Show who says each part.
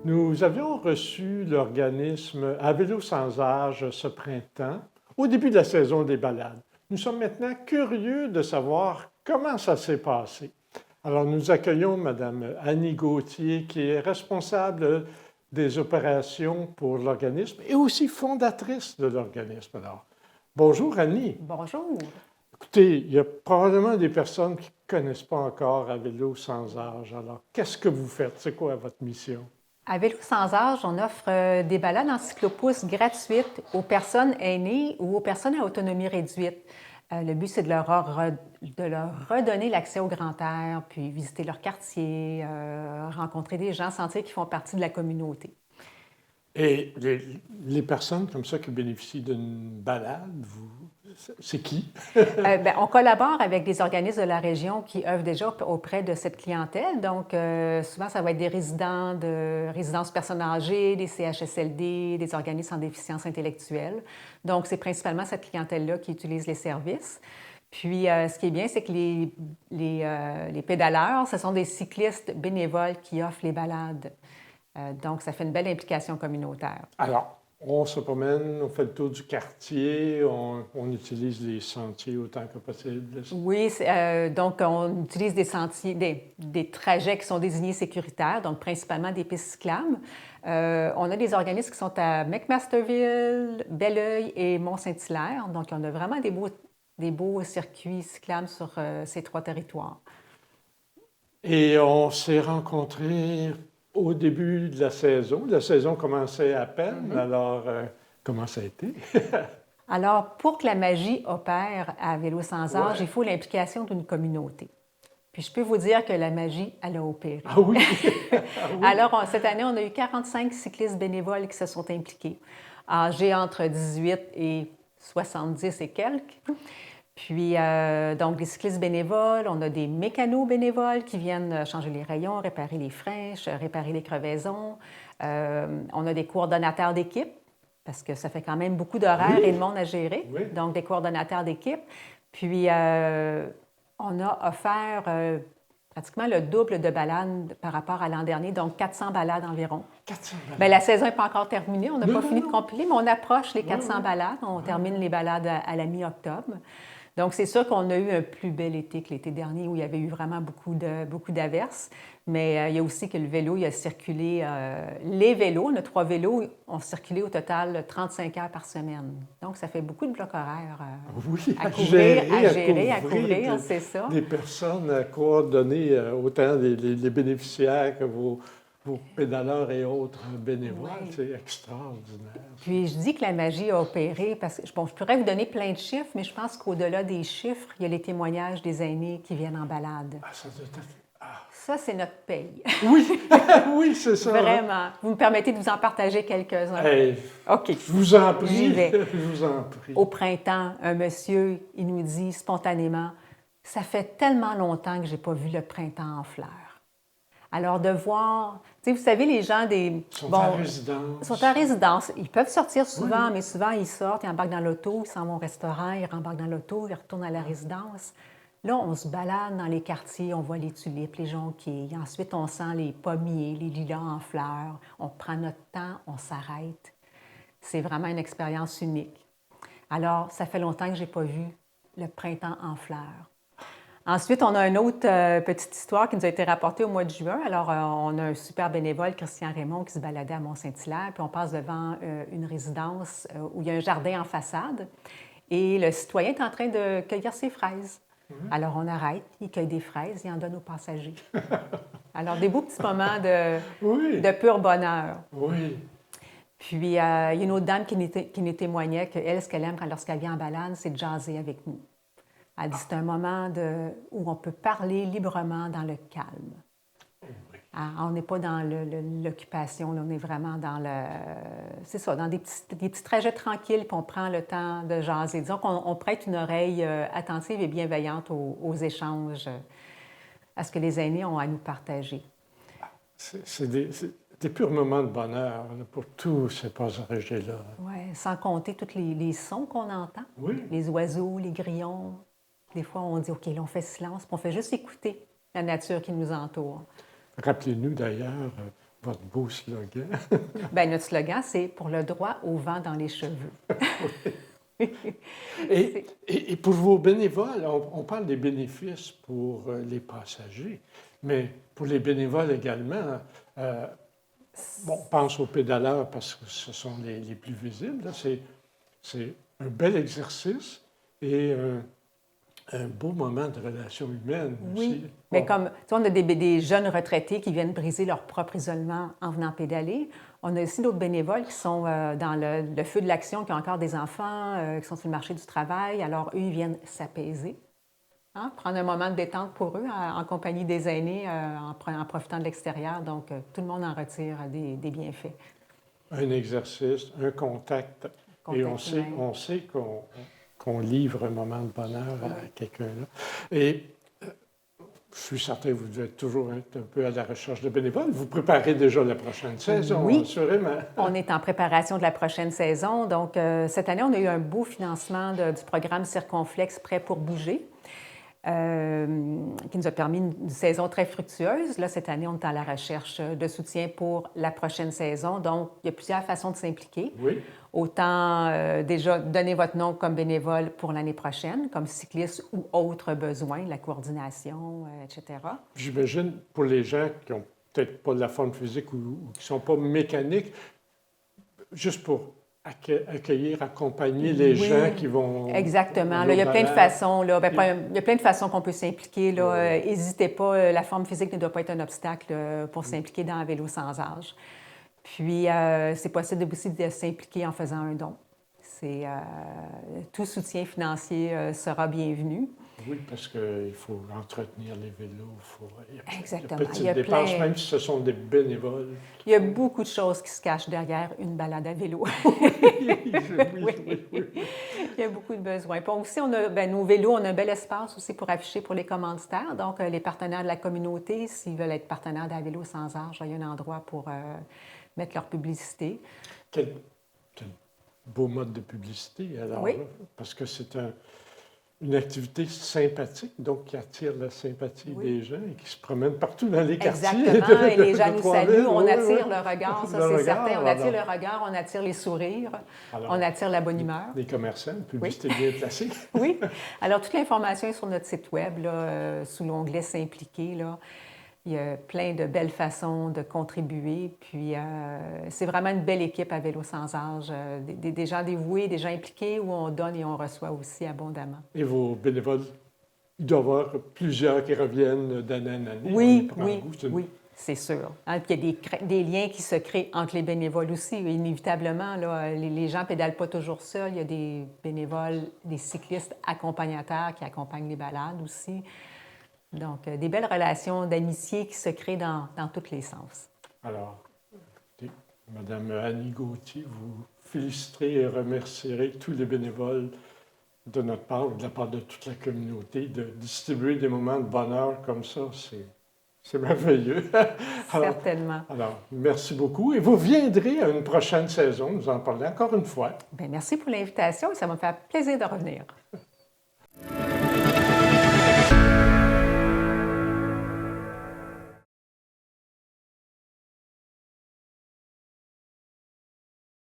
Speaker 1: Nous avions reçu l'organisme À vélo sans âge ce printemps, au début de la saison des balades. Nous sommes maintenant curieux de savoir comment ça s'est passé. Alors nous accueillons Madame Annie Gauthier, qui est responsable des opérations pour l'organisme et aussi fondatrice de l'organisme. Alors, bonjour Annie.
Speaker 2: Bonjour.
Speaker 1: Écoutez, il y a probablement des personnes qui ne connaissent pas encore À vélo sans âge. Alors, qu'est-ce que vous faites? C'est quoi votre mission?
Speaker 2: À Vélo sans âge, on offre des balades en cyclopousse gratuites aux personnes aînées ou aux personnes à autonomie réduite. Le but, c'est de leur redonner l'accès au grand air, puis visiter leur quartier, rencontrer des gens, sentir qu'ils font partie de la communauté.
Speaker 1: Et les personnes comme ça qui bénéficient d'une balade, c'est qui?
Speaker 2: On collabore avec des organismes de la région qui œuvrent déjà auprès de cette clientèle. Donc, souvent, ça va être des résidents de résidences personnes âgées, des CHSLD, des organismes en déficience intellectuelle. Donc, c'est principalement cette clientèle-là qui utilise les services. Puis, ce qui est bien, c'est que les pédaleurs, ce sont des cyclistes bénévoles qui offrent les balades. Donc, ça fait une belle implication communautaire.
Speaker 1: Alors, on se promène, on fait le tour du quartier, on utilise les sentiers autant que possible.
Speaker 2: Oui, donc on utilise des sentiers, des trajets qui sont désignés sécuritaires, donc principalement des pistes cyclables. On a des organismes qui sont à McMasterville, Belleuil et Mont-Saint-Hilaire. Donc, on a vraiment des beaux circuits cyclables sur ces trois territoires.
Speaker 1: Et on s'est rencontrés au début de la saison. La saison commençait à peine, alors comment ça a été?
Speaker 2: Alors, pour que la magie opère à Vélo sans âge,
Speaker 1: Ouais.
Speaker 2: il faut l'implication d'une communauté. Puis je peux vous dire que la magie, elle a opéré.
Speaker 1: Ah oui? Ah oui?
Speaker 2: Alors, cette année, on a eu 45 cyclistes bénévoles qui se sont impliqués, âgés entre 18 et 70 et quelques. Puis, donc, des cyclistes bénévoles, on a des mécanos bénévoles qui viennent changer les rayons, réparer les freins, réparer les crevaisons. On a des coordonnateurs d'équipe, parce que ça fait quand même beaucoup d'horaires
Speaker 1: Oui.
Speaker 2: et de monde à gérer.
Speaker 1: Oui.
Speaker 2: Donc, des coordonnateurs d'équipe. Puis, on a offert pratiquement le double de balades par rapport à l'an dernier, donc 400 balades environ.
Speaker 1: 400 balades.
Speaker 2: Bien, la saison n'est pas encore terminée, on n'a
Speaker 1: Non,
Speaker 2: pas
Speaker 1: non,
Speaker 2: fini
Speaker 1: non.
Speaker 2: de compiler, mais on approche les 400
Speaker 1: oui.
Speaker 2: balades. On termine les balades à la mi-octobre. Donc, c'est sûr qu'on a eu un plus bel été que l'été dernier où il y avait eu vraiment beaucoup d'averses. Mais il y a aussi que le vélo, il a circulé, les vélos, on a 3 vélos, ont circulé au total 35 heures par semaine. Donc, ça fait beaucoup de blocs horaires
Speaker 1: Oui,
Speaker 2: à couvrir, à couvrir,
Speaker 1: des,
Speaker 2: c'est ça.
Speaker 1: des personnes à coordonner, autant les bénéficiaires que vos pédaleurs et autres bénévoles.
Speaker 2: Oui.
Speaker 1: C'est extraordinaire.
Speaker 2: Puis je dis que la magie a opéré parce que, bon, je pourrais vous donner plein de chiffres, mais je pense qu'au-delà des chiffres, il y a les témoignages des aînés qui viennent en balade.
Speaker 1: Ah, ça doit être... Ah.
Speaker 2: Ça, c'est notre paye.
Speaker 1: Oui, oui, c'est ça. hein.
Speaker 2: Vraiment. Vous me permettez de vous en partager quelques-uns?
Speaker 1: Hey,
Speaker 2: OK.
Speaker 1: je vous en prie.
Speaker 2: J'y vais.
Speaker 1: Je vous en prie.
Speaker 2: Au printemps, un monsieur, il nous dit spontanément, « Ça fait tellement longtemps que je n'ai pas vu le printemps en fleurs. » Alors, de voir, tu sais, vous savez, les gens
Speaker 1: Ils sont en résidence.
Speaker 2: sont en résidence. Ils peuvent sortir souvent,
Speaker 1: Oui.
Speaker 2: mais souvent, ils sortent, ils embarquent dans l'auto, ils s'en vont au restaurant, ils rembarquent dans l'auto, ils retournent à la résidence. Là, on se balade dans les quartiers, on voit les tulipes, les jonquilles. Ensuite, on sent les pommiers, les lilas en fleurs. On prend notre temps, on s'arrête. C'est vraiment une expérience unique. Alors, ça fait longtemps que je n'ai pas vu le printemps en fleurs. Ensuite, on a une autre petite histoire qui nous a été rapportée au mois de juin. Alors, on a un super bénévole, Christian Raymond, qui se baladait à Mont-Saint-Hilaire, puis on passe devant une résidence où il y a un jardin en façade. Et le citoyen est en train de cueillir ses fraises. Alors, on arrête, il cueille des fraises, il en donne aux passagers. Alors, des beaux petits moments
Speaker 1: Oui.
Speaker 2: de pur bonheur.
Speaker 1: Oui.
Speaker 2: Puis, il y a une autre dame qui nous témoignait qu'elle, ce qu'elle aime lorsqu'elle vient en balade, c'est de jaser avec nous. Elle dit c'est un moment où on peut parler librement dans le calme. On n'est pas dans l'occupation, on est vraiment dans c'est ça, dans des petits trajets tranquilles, puis on prend le temps de jaser. Disons qu'on prête une oreille attentive et bienveillante aux échanges, à ce que les aînés ont à nous partager.
Speaker 1: C'est des purs moments de bonheur là, pour tous ces passagers-là.
Speaker 2: Oui, sans compter tous les sons qu'on entend.
Speaker 1: Oui.
Speaker 2: Les oiseaux, les grillons. Des fois, on dit, OK, là, on fait silence, puis on fait juste écouter la nature qui nous entoure.
Speaker 1: Rappelez-nous d'ailleurs, Votre beau slogan.
Speaker 2: Bien, notre slogan, c'est « Pour le droit au vent dans les cheveux ».
Speaker 1: Et pour vos bénévoles, on parle des bénéfices pour les passagers, mais pour les bénévoles également, bon, on pense aux pédaleurs parce que ce sont les plus visibles. C'est un bel exercice et un beau moment de relation humaine aussi.
Speaker 2: Oui, mais comme tu sais, on a des jeunes retraités qui viennent briser leur propre isolement en venant pédaler. On a aussi d'autres bénévoles qui sont dans le feu de l'action, qui ont encore des enfants, qui sont sur le marché du travail. Alors, eux, ils viennent s'apaiser, hein, prendre un moment de détente pour eux, en compagnie des aînés, en profitant de l'extérieur. Donc, tout le monde en retire des bienfaits.
Speaker 1: Un exercice, un contact, et on sait qu'on livre un moment de bonheur à quelqu'un là. Et je suis certain que vous devez toujours être un peu à la recherche de bénévoles. Vous préparez déjà la prochaine saison,
Speaker 2: oui,
Speaker 1: assurément.
Speaker 2: On est en préparation de la prochaine saison. Donc, cette année, on a eu un beau financement du programme Circonflexe Prêt pour bouger, qui nous a permis une saison très fructueuse. Là, cette année, on est à la recherche de soutien pour la prochaine saison. Donc, il y a plusieurs façons de s'impliquer.
Speaker 1: Oui.
Speaker 2: Autant déjà donner votre nom comme bénévole pour l'année prochaine, comme cycliste ou autres besoins, la coordination, etc.
Speaker 1: J'imagine pour les gens qui n'ont peut-être pas de la forme physique ou qui ne sont pas mécaniques, juste pour accueillir, accompagner les gens qui vont...
Speaker 2: Exactement. Là, il y a plein de façons. Là, il y a plein de façons qu'on peut s'impliquer. N'hésitez pas, la forme physique ne doit pas être un obstacle pour s'impliquer dans un vélo sans âge. Puis, c'est possible aussi de s'impliquer en faisant un don. Tout soutien financier sera bienvenu.
Speaker 1: Oui, parce qu'il faut entretenir les vélos.
Speaker 2: Exactement.
Speaker 1: Il y a petites dépenses, même si ce sont des bénévoles.
Speaker 2: Il y a beaucoup de choses qui se cachent derrière une balade à vélo.
Speaker 1: Oui.
Speaker 2: Il y a beaucoup de besoins. Puis aussi, on a, nos vélos, on a un bel espace aussi pour afficher pour les commanditaires. Donc, les partenaires de la communauté, s'ils veulent être partenaires d'un vélo sans âge, il y a un endroit pour mettre leur publicité.
Speaker 1: Quel beau mode de publicité, alors,
Speaker 2: oui.
Speaker 1: Parce que c'est une activité sympathique, donc qui attire la sympathie des gens et qui se promènent partout dans les quartiers.
Speaker 2: Exactement, et les gens nous saluent, on attire le regard, ça c'est certain. On attire le regard, on attire les sourires, on attire la bonne humeur.
Speaker 1: Les commerçants, une publicité bien placée.
Speaker 2: Oui. Alors, toute l'information est sur notre site web, là, sous l'onglet « S'impliquer ». Il y a plein de belles façons de contribuer. Puis, c'est vraiment une belle équipe à Vélo sans âge. Des gens dévoués, des gens impliqués où on donne et on reçoit aussi abondamment.
Speaker 1: Et vos bénévoles, il doit y avoir plusieurs qui reviennent d'année en année.
Speaker 2: Oui, c'est sûr. Hein, puis il y a des liens qui se créent entre les bénévoles aussi. Inévitablement, là, les gens ne pédalent pas toujours seuls. Il y a des bénévoles, des cyclistes accompagnateurs qui accompagnent les balades aussi. Donc, des belles relations d'amitié qui se créent dans tous les sens.
Speaker 1: Alors, Mme Annie Gauthier, vous féliciterez et remercierez tous les bénévoles de notre part, ou de la part de toute la communauté, de distribuer des moments de bonheur comme ça. C'est merveilleux.
Speaker 2: Certainement.
Speaker 1: Alors, merci beaucoup. Et vous viendrez à une prochaine saison, nous en parler encore une fois.
Speaker 2: Bien, merci pour l'invitation et ça m'a fait plaisir de revenir.